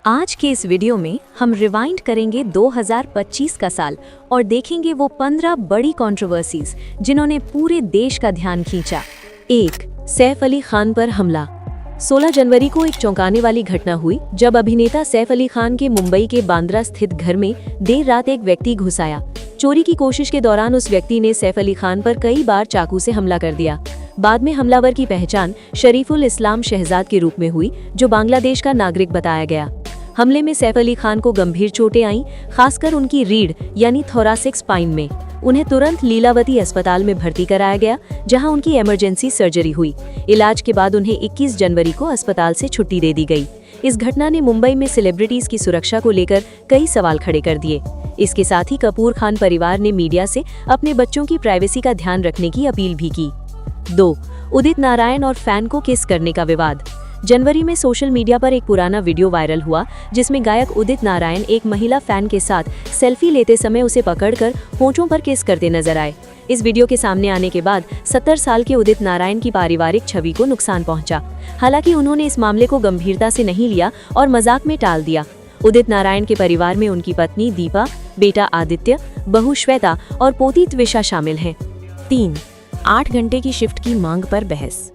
आज के इस वीडियो में हम रिवाइंड करेंगे 2025 का साल और देखेंगे वो 15 बड़ी कंट्रोवर्सीज जिन्होंने पूरे देश का ध्यान खींचा। 1. सैफ अली खान पर हमला। 16 जनवरी को एक चौंकाने वाली घटना हुई जब अभिनेता सैफ अली खान के मुंबई के बांद्रा स्थित घर में देर रात एक व्यक्ति घुस आया। चोरी की कोशिश के दौरान उस व्यक्ति ने सैफ अली खान पर कई बार चाकू से हमला कर दिया। बाद में हमलावर की पहचान शरीफुल इस्लाम शहजाद के रूप में हुई, जो बांग्लादेश का नागरिक बताया गया। हमले में सैफ अली खान को गंभीर चोटें आईं, खासकर उनकी रीढ़ यानी थोरासिक स्पाइन में। उन्हें तुरंत लीलावती अस्पताल में भर्ती कराया गया, जहां उनकी इमरजेंसी सर्जरी हुई। इलाज के बाद उन्हें 21 जनवरी को अस्पताल से छुट्टी दे दी गई। इस घटना ने मुंबई में सेलिब्रिटीज की सुरक्षा को लेकर कई सवाल खड़े कर दिए। इसके साथ ही कपूर खान परिवार ने मीडिया से अपने बच्चों की प्राइवेसी का ध्यान रखने की अपील भी की। 2. उदित नारायण और फैन को किस करने का विवाद। जनवरी में सोशल मीडिया पर एक पुराना वीडियो वायरल हुआ जिसमें गायक उदित नारायण एक महिला फैन के साथ सेल्फी लेते समय उसे पकड़कर होंठों पर किस करते नजर आए। इस वीडियो के सामने आने के बाद 70 साल के उदित नारायण की पारिवारिक छवि को नुकसान पहुंचा। हालांकि उन्होंने इस मामले को गंभीरता से नहीं लिया और मजाक में टाल दिया। उदित नारायण के परिवार में उनकी पत्नी दीपा, बेटा आदित्य, बहू श्वेता और पोती त्विषा शामिल हैं। 3. 8 घंटे की शिफ्ट की मांग पर बहस।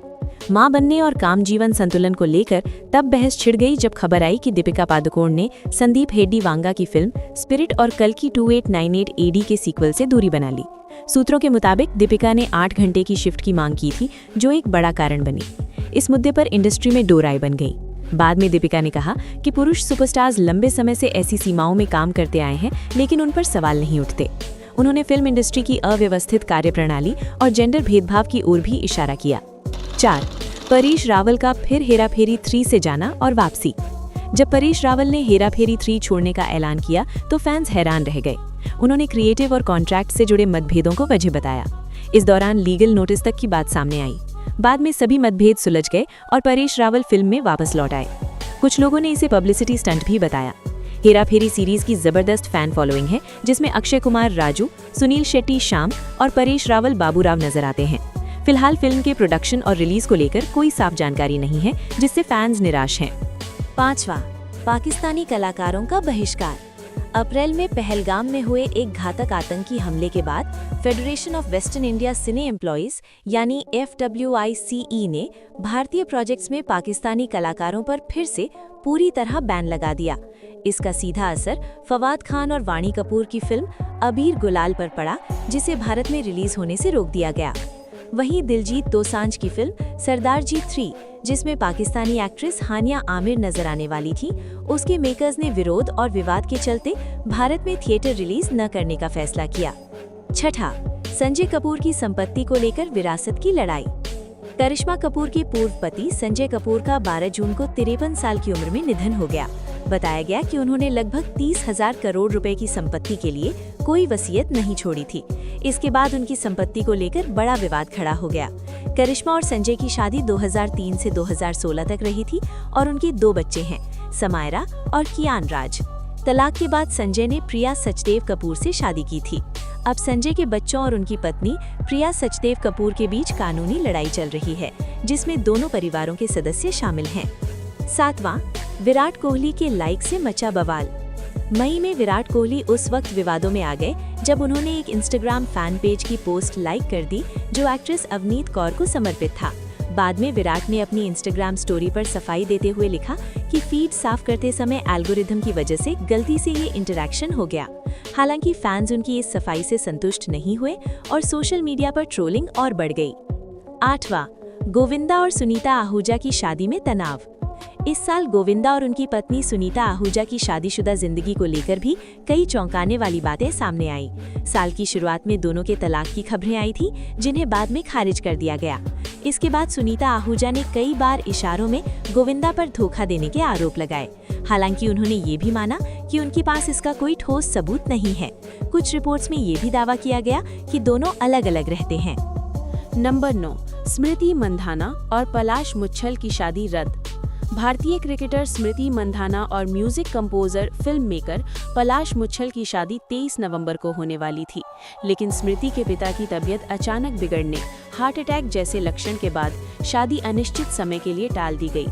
मां बनने और काम जीवन संतुलन को लेकर तब बहस छिड़ गई जब खबर आई कि दीपिका पादुकोण ने संदीप हेड्डी वांगा की फिल्म स्पिरिट और कल्कि 2898 AD के सीक्वल से दूरी बना ली। सूत्रों के मुताबिक दीपिका ने 8 घंटे की शिफ्ट की मांग की थी, जो एक बड़ा कारण बनी। इस मुद्दे पर इंडस्ट्री में दो राय बन गई। बाद में दीपिका ने कहा कि पुरुष सुपरस्टार्स लंबे समय से ऐसी सीमाओं में काम करते आए हैं, लेकिन उन पर सवाल नहीं उठते। उन्होंने फिल्म इंडस्ट्री की अव्यवस्थित कार्यप्रणाली और जेंडर भेदभाव की ओर भी इशारा किया। 4. परेश रावल का फिर हेराफेरी 3 से जाना और वापसी। जब परेश रावल ने हेराफेरी 3 छोड़ने का ऐलान किया तो फैंस हैरान रह गए। उन्होंने क्रिएटिव और कॉन्ट्रैक्ट से जुड़े मतभेदों को वजह बताया। इस दौरान लीगल नोटिस तक की बात सामने आई। बाद में सभी मतभेद सुलझ गए और परेश रावल फिल्म में वापस लौट आए। कुछ लोगों ने इसे पब्लिसिटी स्टंट भी बताया। हेराफेरी सीरीज की जबरदस्त फैन फॉलोइंग है, जिसमें अक्षय कुमार राजू, सुनील शेट्टी श्याम और परेश रावल बाबूराव नजर आते हैं। फिलहाल फिल्म के प्रोडक्शन और रिलीज को लेकर कोई साफ जानकारी नहीं है, जिससे फैंस निराश हैं। 5. पाकिस्तानी कलाकारों का बहिष्कार। अप्रैल में पहलगाम में हुए एक घातक आतंकी हमले के बाद federation of western India cine employees यानी FWICE ने भारतीय प्रोजेक्ट्स में पाकिस्तानी कलाकारों पर फिर से पूरी तरह बैन लगा दिया। इसका सीधा असर फवाद खान और वाणी कपूर की फिल्म अबीर गुलाल पर पड़ा, जिसे भारत में रिलीज होने से रोक दिया गया। वहीं दिलजीत दोसांझ की फिल्म सरदार जी 3, जिसमें पाकिस्तानी एक्ट्रेस हानिया आमिर नजर आने वाली थी, उसके मेकर्स ने विरोध और विवाद के चलते भारत में थिएटर रिलीज न करने का फैसला किया। 6. संजय कपूर की संपत्ति को लेकर विरासत की लड़ाई। करिश्मा कपूर के पूर्व पति संजय कपूर का 12 जून को 53 साल की उम्र में निधन हो गया। बताया गया कि उन्होंने लगभग 30,000 करोड़ रुपए की संपत्ति के लिए कोई वसीयत नहीं छोड़ी थी। इसके बाद उनकी संपत्ति को लेकर बड़ा विवाद खड़ा हो गया। करिश्मा और संजय की शादी 2003 से 2016 तक रही थी और उनके 2 बच्चे हैं, समायरा और कियान राज। तलाक के बाद संजय ने प्रिया सचदेव कपूर से शादी की थी। अब संजय के बच्चों और उनकी पत्नी प्रिया सचदेव कपूर के बीच कानूनी लड़ाई चल रही है, जिसमें दोनों परिवारों के सदस्य शामिल हैं। 7. विराट कोहली के लाइक से मचा बवाल। मई में विराट कोहली उस वक्त विवादों में आ गए जब उन्होंने एक इंस्टाग्राम फैन पेज की पोस्ट लाइक कर दी जो एक्ट्रेस अवनीत कौर को समर्पित था। बाद में विराट ने अपनी इंस्टाग्राम स्टोरी पर सफाई देते हुए लिखा कि फीड साफ करते समय एल्गोरिथम की वजह से गलती से ये इंटरैक्शन हो गया। हालांकि फैंस उनकी इस सफाई से संतुष्ट नहीं हुए और सोशल मीडिया पर ट्रोलिंग और बढ़ गई। 8. गोविंदा और सुनीता आहूजा की शादी में तनाव। इस साल गोविंदा और उनकी पत्नी सुनीता आहूजा की शादीशुदा जिंदगी को लेकर भी कई चौंकाने वाली बातें सामने आई। साल की शुरुआत में दोनों के तलाक की खबरें आई थी, जिन्हें बाद में खारिज कर दिया गया। इसके बाद सुनीता आहूजा ने कई बार इशारों में गोविंदा पर धोखा देने के आरोप लगाए। हालांकि उन्होंने ये भी माना कि उनके पास इसका कोई ठोस सबूत नहीं है। कुछ रिपोर्ट्स में ये भी दावा किया गया कि दोनों अलग अलग रहते हैं। नंबर 9. स्मृति मंधाना और पलाश मुच्छल की शादी रद्द। भारतीय क्रिकेटर स्मृति मंधाना और music composer film maker Palash Muchhal की शादी 23 नवंबर को होने वाली थी, लेकिन स्मृति के पिता की तबीयत अचानक बिगड़ने, हार्ट अटैक जैसे लक्षण के बाद शादी अनिश्चित समय के लिए टाल दी गई।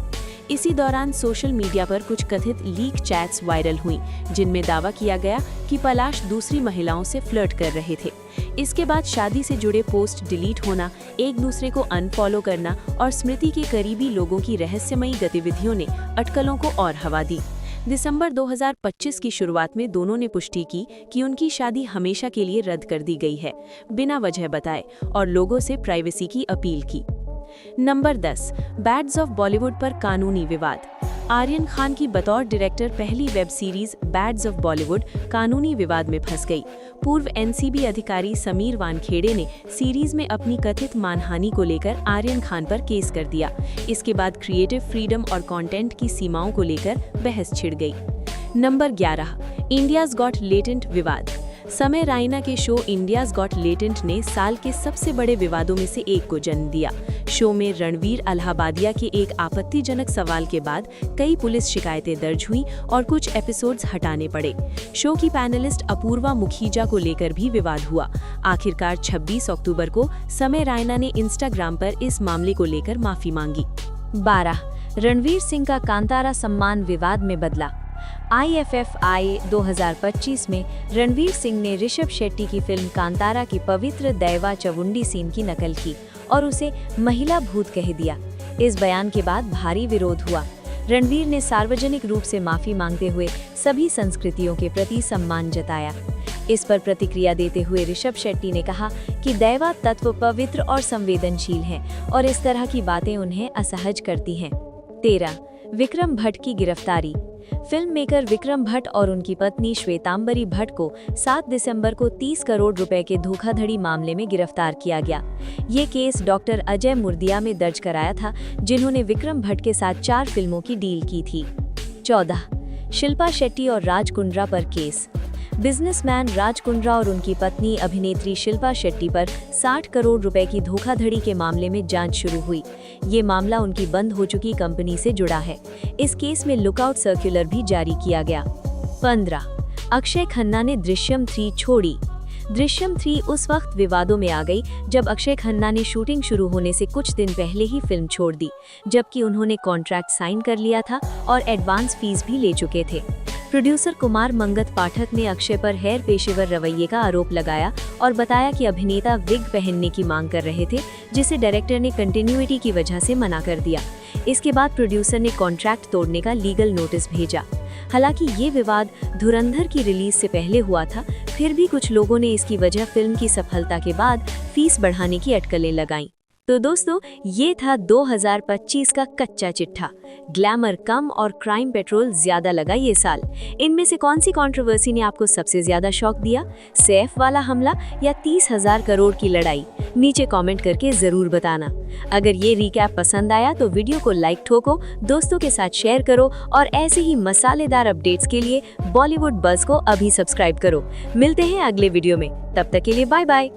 इसी दौरान सोशल मीडिया पर कुछ कथित लीक चैट्स वायरल हुई, जिनमें दावा किया गया कि पलाश दूसरी महिलाओं से फ्लर्ट कर रहे थे। इसके बाद शादी से जुड़े पोस्ट डिलीट होना, एक दूसरे को अनफॉलो करना और स्मृति के करीबी लोगों की रहस्यमयी गतिविधियों ने अटकलों को और हवा दी। दिसंबर 2025 की शुरुआत में दोनों ने पुष्टि की कि उनकी शादी हमेशा के लिए रद्द कर दी गई है, बिना वजह बताए, और लोगों से प्राइवेसी की अपील की। नंबर 10, बैड्स ऑफ बॉलीवुड पर कानूनी विवाद। आर्यन खान की बतौर डायरेक्टर पहली web series bads of Bollywood कानूनी विवाद में फंस गई। पूर्व एनसीबी अधिकारी समीर वानखेड़े ने सीरीज में अपनी कथित मानहानि को लेकर आर्यन खान पर केस कर दिया। इसके बाद क्रिएटिव फ्रीडम और कंटेंट की सीमाओं को लेकर बहस छिड़ गई। नंबर 11, इंडियाज गॉट लेटेंट विवाद। समय रायना के शो इंडियाज गॉट लेटेंट ने साल के सबसे बड़े विवादों में से एक को जन्म दिया। शो में रणवीर अलाहाबादिया के एक आपत्तिजनक सवाल के बाद कई पुलिस शिकायतें दर्ज हुईं और कुछ एपिसोड्स हटाने पड़े। शो की पैनलिस्ट अपूर्वा मुखीजा को लेकर भी विवाद हुआ। आखिरकार 26 अक्टूबर को समय रायना ने इंस्टाग्राम पर इस मामले को लेकर माफी मांगी। 12, रणवीर सिंह का कांतारा सम्मान विवाद में बदला। IFFI 2025 में रणवीर सिंह ने ऋषभ शेट्टी की फिल्म कांतारा की पवित्र दैवा चवुंडी सीन की नकल की और उसे महिला भूत कह दिया। इस बयान के बाद भारी विरोध हुआ। रणवीर ने सार्वजनिक रूप से माफी मांगते हुए सभी संस्कृतियों के प्रति सम्मान जताया। इस पर प्रतिक्रिया देते हुए ऋषभ शेट्टी ने कहा कि दैवा तत्व पवित्र और संवेदनशील हैं और इस तरह की बातें उन्हें असहज करती हैं। 13, विक्रम भट्ट की गिरफ्तारी। फिल्म मेकर विक्रम भट्ट और उनकी पत्नी श्वेतांबरी भट्ट को 7 दिसंबर को 30 करोड़ रुपए के धोखाधड़ी मामले में गिरफ्तार किया गया। ये केस डॉक्टर अजय मुर्दिया में दर्ज कराया था, जिन्होंने विक्रम भट्ट के साथ 4 फिल्मों की डील की थी। 14, शिल्पा शेट्टी और राज कुंद्रा पर केस। बिजनेसमैन राज कुंद्रा और उनकी पत्नी अभिनेत्री शिल्पा शेट्टी पर 60 करोड़ रुपए की धोखाधड़ी के मामले में जांच शुरू हुई। ये मामला उनकी बंद हो चुकी कंपनी से जुड़ा है। इस केस में लुकआउट सर्कुलर भी जारी किया गया। 15, अक्षय खन्ना ने दृश्यम 3 छोड़ी। दृश्यम 3 उस वक्त विवादों में आ गई जब अक्षय खन्ना ने शूटिंग शुरू होने से कुछ दिन पहले ही फिल्म छोड़ दी, जबकि उन्होंने कॉन्ट्रैक्ट साइन कर लिया था और एडवांस फीस भी ले चुके थे। प्रोड्यूसर कुमार मंगत पाठक ने अक्षय पर गैर पेशेवर रवैये का आरोप लगाया और बताया कि अभिनेता विग पहनने की मांग कर रहे थे, जिसे डायरेक्टर ने कंटिन्यूटी की वजह से मना कर दिया। इसके बाद प्रोड्यूसर ने कॉन्ट्रैक्ट तोड़ने का लीगल नोटिस भेजा। हालांकि ये विवाद धुरंधर की रिलीज से पहले हुआ था, फिर भी कुछ लोगों ने इसकी वजह फिल्म की सफलता के बाद फीस बढ़ाने की अटकलें लगाईं। तो दोस्तों, ये था 2025 का कच्चा चिट्ठा। ग्लैमर कम और क्राइम पेट्रोल ज्यादा लगा ये साल। इनमें से कौन सी कंट्रोवर्सी ने आपको सबसे ज्यादा शॉक दिया? सैफ वाला हमला या 30,000 करोड़ की लड़ाई? नीचे कमेंट करके जरूर बताना। अगर ये रिकैप पसंद आया तो वीडियो को लाइक ठोको, दोस्तों के साथ शेयर करो और ऐसे ही मसालेदार अपडेट्स के लिए बॉलीवुड बज़ को अभी सब्सक्राइब करो। मिलते हैं अगले वीडियो में, तब तक के लिए बाय बाय।